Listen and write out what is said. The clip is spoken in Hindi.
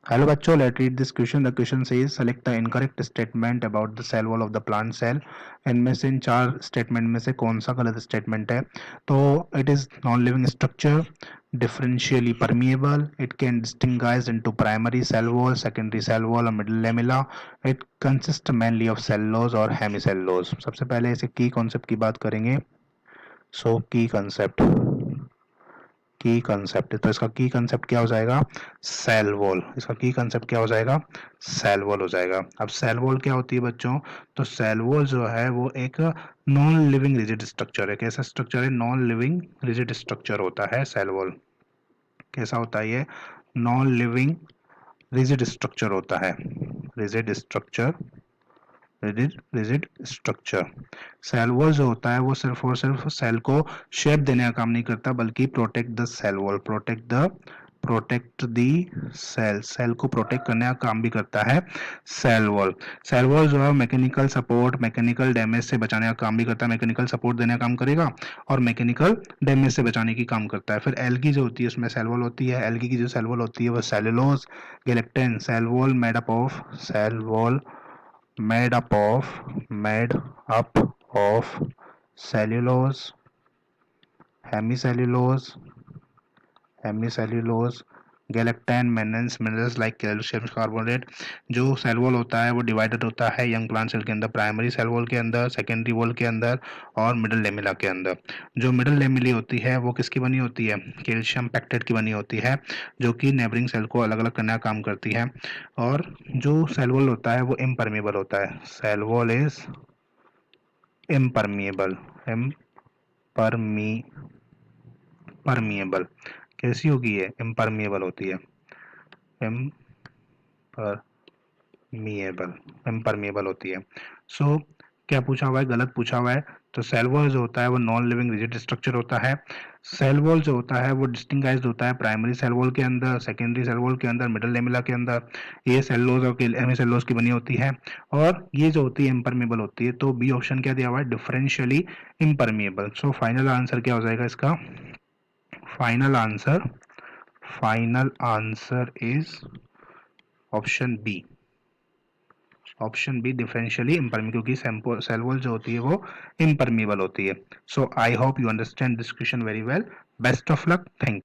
हेलो बच्चों, let read this question. The question says select the incorrect statement about the cell wall of the plant cell. इनमें से इन चार स्टेटमेंट में से कौन सा गलत स्टेटमेंट है? तो it is non living structure, differentially permeable, it can distinguish into primary cell wall, secondary cell wall और middle lamella, it consist mainly of cellulose और हेमिसेलुलोज। सबसे पहले इसे की कॉन्सेप्ट की बात करेंगे। सो की कंसेप्ट, तो इसका की कंसेप्ट क्या हो जाएगा? Cell wall. इसका की कंसेप्ट क्या हो जाएगा? सेल वॉल हो जाएगा। अब सेल वॉल क्या होती है बच्चों? तो सेल वॉल जो है वो एक नॉन लिविंग रिजिड स्ट्रक्चर है। कैसा स्ट्रक्चर है? नॉन लिविंग रिजिड स्ट्रक्चर होता है सेल वॉल। कैसा होता है ये? नॉन लिविंग रिजिड स्ट्रक्चर होता है। Rigid structure, rigid structure. Cell wall जो होता है वो सिर्फ और सिर्फ सेल को शेप देने का काम नहीं करता, बल्कि protect the cell wall, protect the cell, cell को प्रोटेक्ट करने का काम भी करता है सेल वॉल। सेल वॉल जो है मैकेनिकल सपोर्ट, मैकेनिकल डैमेज से बचाने का काम भी करता है। मैकेनिकल सपोर्ट देने का काम करेगा और मैकेनिकल डैमेज से बचाने की काम करता है। फिर एल्गी जो होती है उसमें सेल वॉल होती है। एल्गी की जो सेल वॉल होती है वो cellulose galactan cell wall made up of cellulose, hemicellulose, galactan minerals like calcium carbonate. जो सेल वॉल होता है वो डिवाइडेड होता है यंग प्लांट सेल के अंदर, प्राइमरी सेल वॉल के अंदर, सेकेंडरी वॉल के अंदर और मिडल लेमिला के अंदर। जो मिडल लेमिली होती है वो किसकी बनी होती है? कैल्शियम पैक्टेट की बनी होती है, जो कि नेबरिंग सेल को अलग अलग करने का काम करती है। और जो सेल वॉल होता है वो इम्परमेबल होता है। Cell wall is impermeable, permeable. कैसी होगी ये? इम्परमिएबल होती है। इम्परमिएबल, इम्परमिएबल होती है। सो क्या पूछा हुआ है? गलत पूछा हुआ है। तो सेल वॉल जो होता है वो नॉन लिविंग रिजिड स्ट्रक्चर होता है। सेल वॉल जो होता है वो डिस्टिंगाइज्ड होता है प्राइमरी सेल वॉल के अंदर, सेकेंडरी सेल वॉल के अंदर, मिडल लेमिला के अंदर। ये सेलुलोज और हेमिसेलुलोज की बनी होती है। और ये जो होती है इम्परमिएबल होती है। तो बी ऑप्शन क्या दिया हुआ है? Differentially impermeable. So final answer क्या हो जाएगा इसका? Final answer, final answer is option B. Option B differentially impermeable, क्योंकि सेल वॉल जो होती है वो इम्परमिएबल होती है। So I hope you understand this question very well. Best of luck. Thank